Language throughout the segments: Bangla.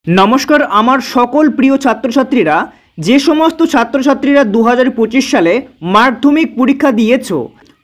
নমস্কার আমার সকল প্রিয় ছাত্রছাত্রীরা, যে সমস্ত ছাত্রছাত্রীরা 2025 সালে মাধ্যমিক পরীক্ষা দিয়েছো,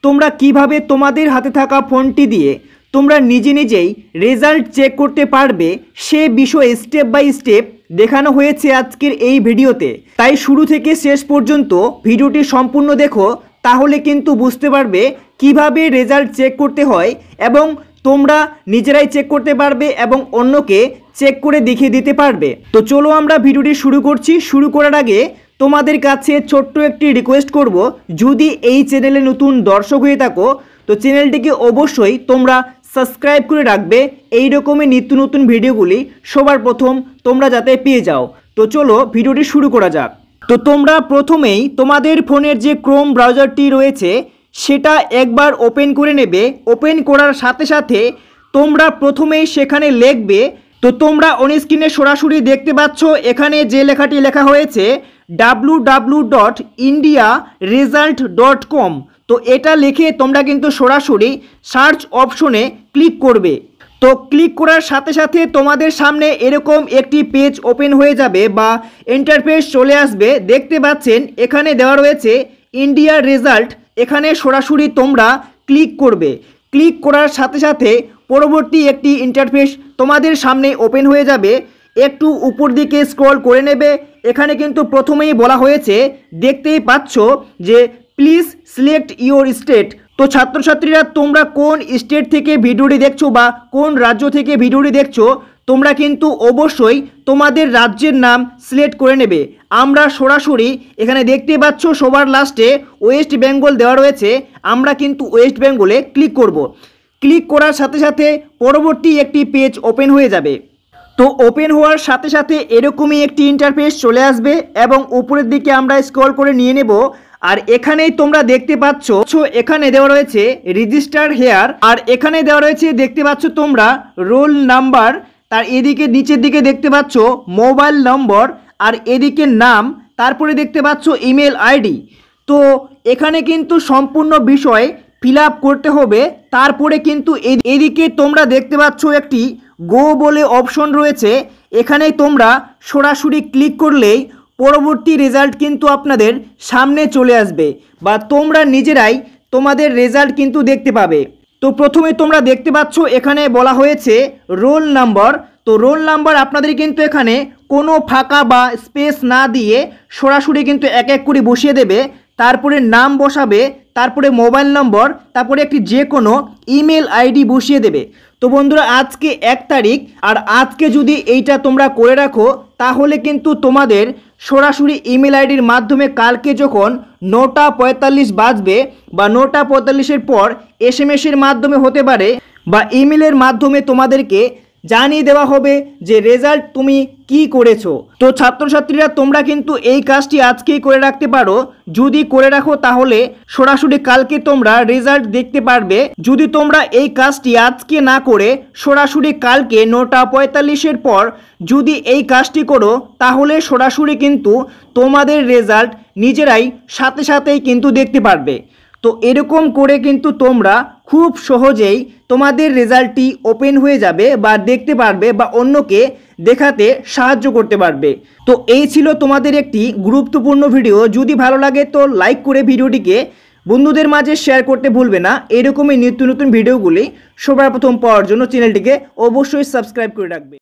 তোমরা কিভাবে তোমাদের হাতে থাকা ফোনটি দিয়ে তোমরা নিজেই রেজাল্ট চেক করতে পারবে সে বিষয়ে স্টেপ বাই স্টেপ দেখানো হয়েছে আজকের এই ভিডিওতে। তাই শুরু থেকে শেষ পর্যন্ত ভিডিওটি সম্পূর্ণ দেখো, তাহলে কিন্তু বুঝতে পারবে কিভাবে রেজাল্ট চেক করতে হয় এবং তোমরা নিজেরাই চেক করতে পারবে এবং অন্যকে চেক করে দেখিয়ে দিতে পারবে। তো চলো আমরা ভিডিওটি শুরু করছি। শুরু করার আগে তোমাদের কাছে ছোট্ট একটি রিকোয়েস্ট করব, যদি এই চ্যানেলে নতুন দর্শক হয়ে থাকো তো চ্যানেলটিকে অবশ্যই তোমরা সাবস্ক্রাইব করে রাখবে, এই রকমই নিত্য নতুন ভিডিওগুলি সবার প্রথম তোমরা যাতে পেয়ে যাও। তো চলো ভিডিওটি শুরু করা যাক। তো তোমরা প্রথমেই তোমাদের ফোনের যে ক্রোম ব্রাউজারটি রয়েছে সেটা একবার ওপেন করে নেবে। ওপেন করার সাথে সাথে তোমরা প্রথমেই সেখানে লিখবে, তো তোমরা অন স্ক্রিনে সরাসরি দেখতে পাচ্ছ এখানে যে লেখাটি লেখা হয়েছে www.indiaresult.com। তো এটা লিখে তোমরা কিন্তু সরাসরি সার্চ অপশনে ক্লিক করবে। তো ক্লিক করার সাথে সাথে তোমাদের সামনে এরকম একটি পেজ ওপেন হয়ে যাবে বা ইন্টারফেস চলে আসবে। দেখতে পাচ্ছেন এখানে দেওয়া রয়েছে ইন্ডিয়া রেজাল্ট, এখানে সরাসরি তোমরা ক্লিক করবে। ক্লিক করার সাথে সাথে পরবর্তী একটি ইন্টারফেস তোমাদের সামনে ওপেন হয়ে যাবে। একটু উপর দিকে স্ক্রল করে নেবে। এখানে কিন্তু প্রথমেই বলা হয়েছে, দেখতেই পাচ্ছ যে প্লিজ সিলেক্ট ইওর স্টেট। তো ছাত্রছাত্রীরা তোমরা কোন স্টেট থেকে ভিডিওটি দেখছো বা কোন রাজ্য থেকে ভিডিওটি দেখছো, তোমরা কিন্তু অবশ্যই তোমাদের রাজ্যের নাম সিলেক্ট করে নেবে। আমরা সরাসরি এখানে দেখতে পাচ্ছ সবার লাস্টে ওয়েস্ট বেঙ্গল দেওয়া রয়েছে, আমরা কিন্তু ওয়েস্ট বেঙ্গলে ক্লিক করব। ক্লিক করার সাথে সাথে পরবর্তী একটি পেজ ওপেন হয়ে যাবে। তো ওপেন হওয়ার সাথে সাথে এরকমই একটি ইন্টারফেস চলে আসবে এবং উপরের দিকে আমরা স্ক্রল করে নিয়ে নেব। আর এখানেই তোমরা দেখতে পাচ্ছ এখানে দেওয়া রয়েছে রেজিস্টার হেয়ার, আর এখানে দেওয়া রয়েছে দেখতে পাচ্ছ তোমরা রোল নাম্বার, তার এদিকে নিচের দিকে দেখতে পাচ্ছ মোবাইল নম্বর, আর এদিকে নাম, তারপরে দেখতে পাচ্ছ ইমেল আইডি। তো এখানে কিন্তু সম্পূর্ণ বিষয় ফিল আপ করতে হবে। তারপরে কিন্তু এদিকে তোমরা দেখতে পাচ্ছ একটি গো বলে অপশন রয়েছে, এখানে তোমরা সরাসরি ক্লিক করলেই পরবর্তী রেজাল্ট কিন্তু আপনাদের সামনে চলে আসবে বা তোমরা নিজেরাই তোমাদের রেজাল্ট কিন্তু দেখতে পাবে। তো প্রথমে তোমরা দেখতে পাচ্ছ এখানে বলা হয়েছে রোল নাম্বার। তো রোল নাম্বার আপনাদের কিন্তু এখানে কোনো ফাঁকা বা স্পেস না দিয়ে সরাসরি কিন্তু এক এক করে বসিয়ে দেবে। তারপরে নাম বসাবে, তারপরে মোবাইল নম্বর, তারপরে একটি যে কোনো ইমেল আইডি বসিয়ে দেবে। তো বন্ধুরা আজকে 1 তারিখ, আর আজকে যদি এইটা তোমরা করে রাখো তাহলে কিন্তু তোমাদের সরাসরি ইমেল আইডির মাধ্যমে কালকে যখন 9টা 45 বাজবে বা 9টা 45-এর পর SMS-এর মাধ্যমে হতে পারে বা ইমেলের মাধ্যমে তোমাদেরকে জানিয়ে দেওয়া হবে যে রেজাল্ট তুমি কি করেছো। তো ছাত্রছাত্রীরা তোমরা কিন্তু এই কাজটি আজকেই করে রাখতে পারো। যদি করে রাখো তাহলে সরাসরি কালকে তোমরা রেজাল্ট দেখতে পারবে। যদি তোমরা এই কাজটি আজকে না করে সরাসরি কালকে 9টা 45-এর পর যদি এই কাজটি করো তাহলে সরাসরি কিন্তু তোমাদের রেজাল্ট নিজেরাই সাথে সাথেই কিন্তু দেখতে পারবে। তো এরকম করে কিন্তু তোমরা খুব সহজেই তোমাদের রেজাল্টটি ওপেন হয়ে যাবে বা দেখতে পারবে বা অন্যকে দেখাতে সাহায্য করতে পারবে। তো এই ছিল তোমাদের একটি গুরুত্বপূর্ণ ভিডিও। যদি ভালো লাগে তো লাইক করে ভিডিওটিকে বন্ধুদের মাঝে শেয়ার করতে ভুলবে না। এরকমই নিত্য নতুন ভিডিওগুলি সবার প্রথম পাওয়ার জন্য চ্যানেলটিকে অবশ্যই সাবস্ক্রাইব করে রাখবে।